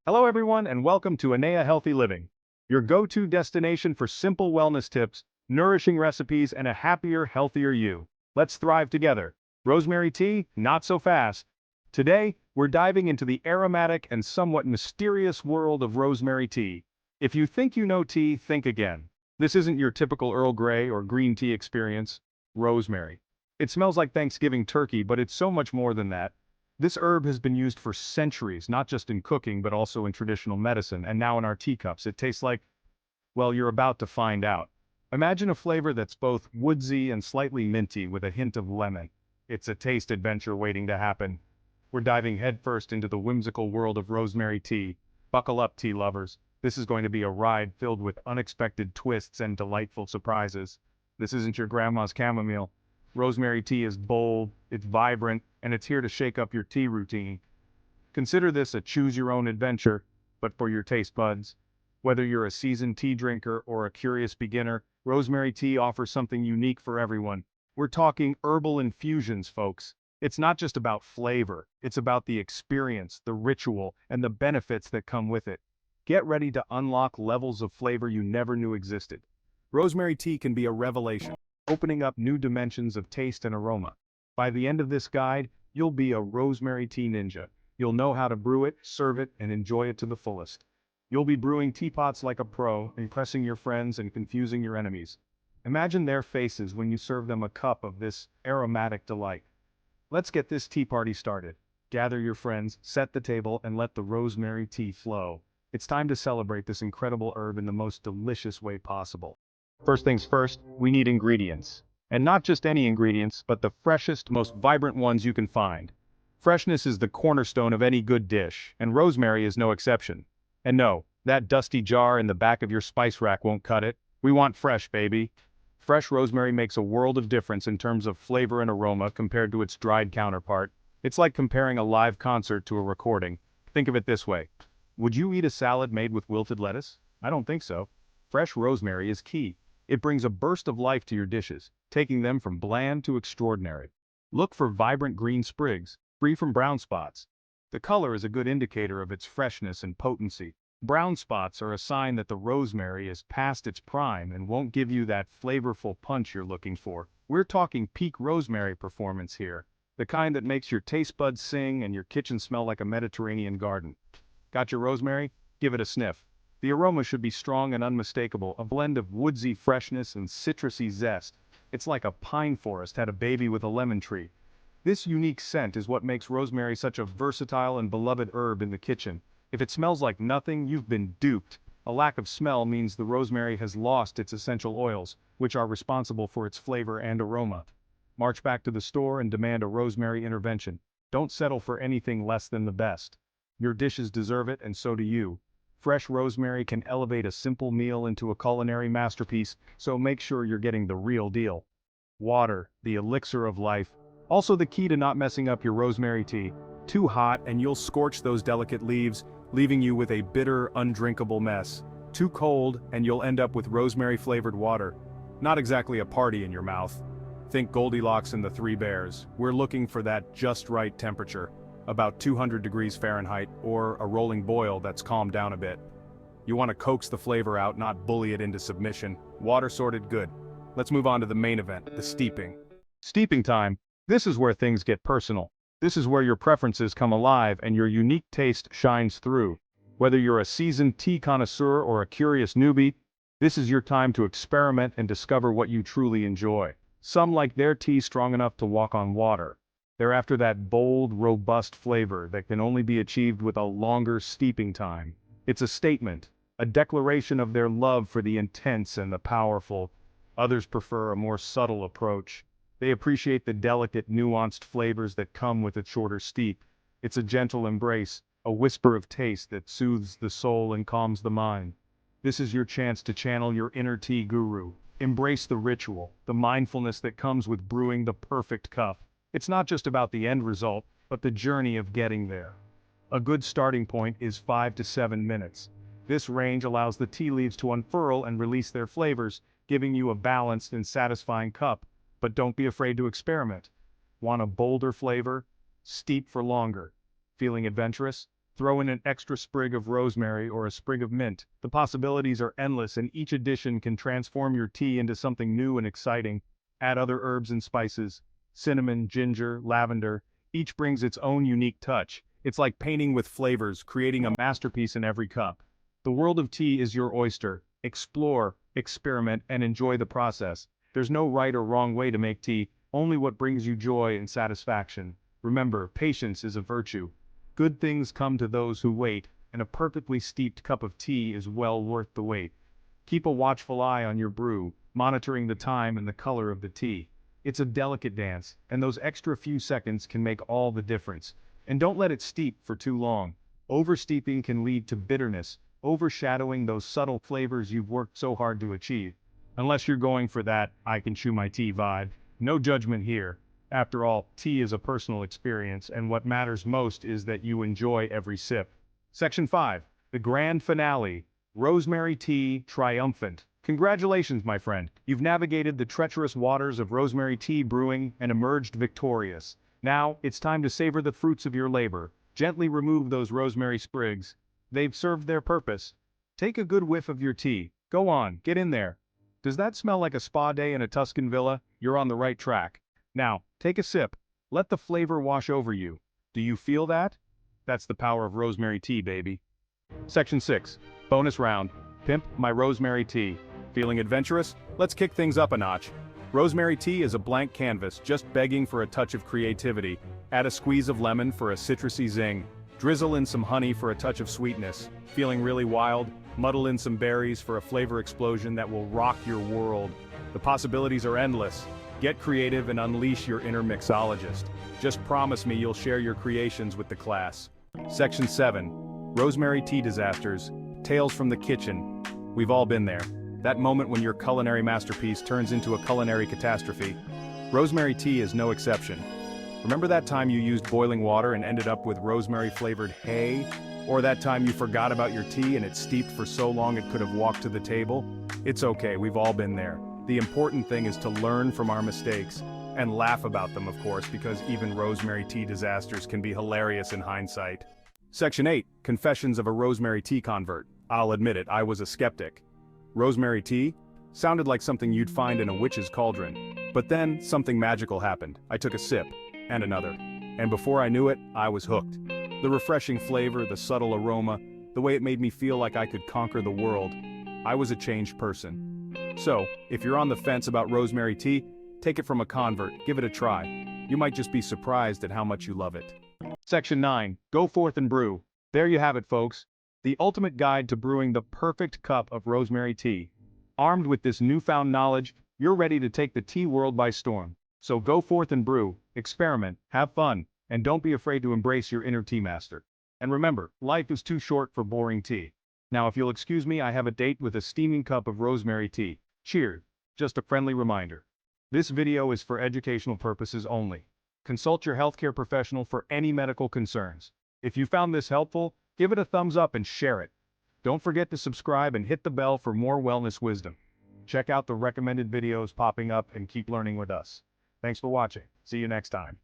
Hello everyone and welcome to Aneya Healthy Living, your go-to destination for simple wellness tips, nourishing recipes, and a happier, healthier you. Let's thrive together. Rosemary tea, not so fast. Today, we're diving into the aromatic and somewhat mysterious world of rosemary tea. If you think you know tea, think again. This isn't your typical Earl Grey or green tea experience. Rosemary. It smells like Thanksgiving turkey, but it's so much more than that. This herb has been used for centuries, not just in cooking but also in traditional medicine, and now in our teacups. It tastes like, well, you're about to find out. Imagine a flavor that's both woodsy and slightly minty with a hint of lemon. It's a taste adventure waiting to happen. We're diving headfirst into the whimsical world of rosemary tea. Buckle up, tea lovers. This is going to be a ride filled with unexpected twists and delightful surprises. This isn't your grandma's chamomile. Rosemary tea is bold, it's vibrant, and it's here to shake up your tea routine. Consider this a choose-your-own adventure, but for your taste buds. Whether you're a seasoned tea drinker or a curious beginner, rosemary tea offers something unique for everyone. We're talking herbal infusions, folks. It's not just about flavor, it's about the experience, the ritual, and the benefits that come with it. Get ready to unlock levels of flavor you never knew existed. Rosemary tea can be a revelation, opening up new dimensions of taste and aroma. By the end of this guide, you'll be a rosemary tea ninja. You'll know how to brew it, serve it, and enjoy it to the fullest. You'll be brewing teapots like a pro, impressing your friends and confusing your enemies. Imagine their faces when you serve them a cup of this aromatic delight. Let's get this tea party started. Gather your friends, set the table, and let the rosemary tea flow. It's time to celebrate this incredible herb in the most delicious way possible. First things first, we need ingredients. And not just any ingredients, but the freshest, most vibrant ones you can find. Freshness is the cornerstone of any good dish, and rosemary is no exception. And no, that dusty jar in the back of your spice rack won't cut it. We want fresh, baby. Fresh rosemary makes a world of difference in terms of flavor and aroma compared to its dried counterpart. It's like comparing a live concert to a recording. Think of it this way. Would you eat a salad made with wilted lettuce? I don't think so. Fresh rosemary is key. It brings a burst of life to your dishes, taking them from bland to extraordinary. Look for vibrant green sprigs, free from brown spots. The color is a good indicator of its freshness and potency. Brown spots are a sign that the rosemary is past its prime and won't give you that flavorful punch you're looking for. We're talking peak rosemary performance here, the kind that makes your taste buds sing and your kitchen smell like a Mediterranean garden. Got your rosemary? Give it a sniff. The aroma should be strong and unmistakable, a blend of woodsy freshness and citrusy zest. It's like a pine forest had a baby with a lemon tree. This unique scent is what makes rosemary such a versatile and beloved herb in the kitchen. If it smells like nothing, you've been duped. A lack of smell means the rosemary has lost its essential oils, which are responsible for its flavor and aroma. March back to the store and demand a rosemary intervention. Don't settle for anything less than the best. Your dishes deserve it, and so do you. Fresh rosemary can elevate a simple meal into a culinary masterpiece, so make sure you're getting the real deal. Water, the elixir of life. Also the key to not messing up your rosemary tea. Too hot and you'll scorch those delicate leaves, leaving you with a bitter, undrinkable mess. Too cold and you'll end up with rosemary-flavored water. Not exactly a party in your mouth. Think Goldilocks and the Three Bears. We're looking for that just right temperature. About 200 degrees Fahrenheit, or a rolling boil that's calmed down a bit. You want to coax the flavor out, not bully it into submission. Water sorted, good. Let's move on to the main event, the steeping. Steeping time. This is where things get personal. This is where your preferences come alive and your unique taste shines through. Whether you're a seasoned tea connoisseur or a curious newbie, this is your time to experiment and discover what you truly enjoy. Some like their tea strong enough to walk on water. They're after that bold, robust flavor that can only be achieved with a longer steeping time. It's a statement, a declaration of their love for the intense and the powerful. Others prefer a more subtle approach. They appreciate the delicate, nuanced flavors that come with a shorter steep. It's a gentle embrace, a whisper of taste that soothes the soul and calms the mind. This is your chance to channel your inner tea guru. Embrace the ritual, the mindfulness that comes with brewing the perfect cup. It's not just about the end result, but the journey of getting there. A good starting point is 5 to 7 minutes. This range allows the tea leaves to unfurl and release their flavors, giving you a balanced and satisfying cup. But don't be afraid to experiment. Want a bolder flavor? Steep for longer. Feeling adventurous? Throw in an extra sprig of rosemary or a sprig of mint. The possibilities are endless and each addition can transform your tea into something new and exciting. Add other herbs and spices, cinnamon, ginger, lavender. Each brings its own unique touch. It's like painting with flavors, creating a masterpiece in every cup. The world of tea is your oyster. Explore, experiment, and enjoy the process. There's no right or wrong way to make tea, only what brings you joy and satisfaction. Remember, patience is a virtue. Good things come to those who wait, and a perfectly steeped cup of tea is well worth the wait. Keep a watchful eye on your brew, monitoring the time and the color of the tea. It's a delicate dance, and those extra few seconds can make all the difference. And don't let it steep for too long. Oversteeping can lead to bitterness, overshadowing those subtle flavors you've worked so hard to achieve. Unless you're going for that I can chew my tea vibe. No judgment here. After all, tea is a personal experience, and what matters most is that you enjoy every sip. Section 5. The Grand Finale. Rosemary Tea Triumphant. Congratulations, my friend. You've navigated the treacherous waters of rosemary tea brewing and emerged victorious. Now, it's time to savor the fruits of your labor. Gently remove those rosemary sprigs. They've served their purpose. Take a good whiff of your tea. Go on, get in there. Does that smell like a spa day in a Tuscan villa? You're on the right track. Now, take a sip. Let the flavor wash over you. Do you feel that? That's the power of rosemary tea, baby. Section 6. Bonus round. Pimp my rosemary tea. Feeling adventurous? Let's kick things up a notch. Rosemary tea is a blank canvas, just begging for a touch of creativity. Add a squeeze of lemon for a citrusy zing. Drizzle in some honey for a touch of sweetness. Feeling really wild? Muddle in some berries for a flavor explosion that will rock your world. The possibilities are endless. Get creative and unleash your inner mixologist. Just promise me you'll share your creations with the class. Section 7. Rosemary tea disasters. Tales from the kitchen. We've all been there. That moment when your culinary masterpiece turns into a culinary catastrophe. Rosemary tea is no exception. Remember that time you used boiling water and ended up with rosemary-flavored hay? Or that time you forgot about your tea and it steeped for so long it could have walked to the table? It's okay, we've all been there. The important thing is to learn from our mistakes. And laugh about them, of course, because even rosemary tea disasters can be hilarious in hindsight. Section 8. Confessions of a rosemary tea convert. I'll admit it, I was a skeptic. Rosemary tea? Sounded like something you'd find in a witch's cauldron. But then, something magical happened. I took a sip. And another. And before I knew it, I was hooked. The refreshing flavor, the subtle aroma, the way it made me feel like I could conquer the world. I was a changed person. So, if you're on the fence about rosemary tea, take it from a convert, give it a try. You might just be surprised at how much you love it. Section 9. Go forth and brew. There you have it, folks. The ultimate guide to brewing the perfect cup of rosemary tea. Armed with this newfound knowledge, you're ready to take the tea world by storm. So go forth and brew, experiment, have fun, and don't be afraid to embrace your inner tea master. And remember, life is too short for boring tea. Now if you'll excuse me, I have a date with a steaming cup of rosemary tea. Cheers. Just a friendly reminder. This video is for educational purposes only. Consult your healthcare professional for any medical concerns. If you found this helpful, give it a thumbs up and share it. Don't forget to subscribe and hit the bell for more wellness wisdom. Check out the recommended videos popping up and keep learning with us. Thanks for watching. See you next time.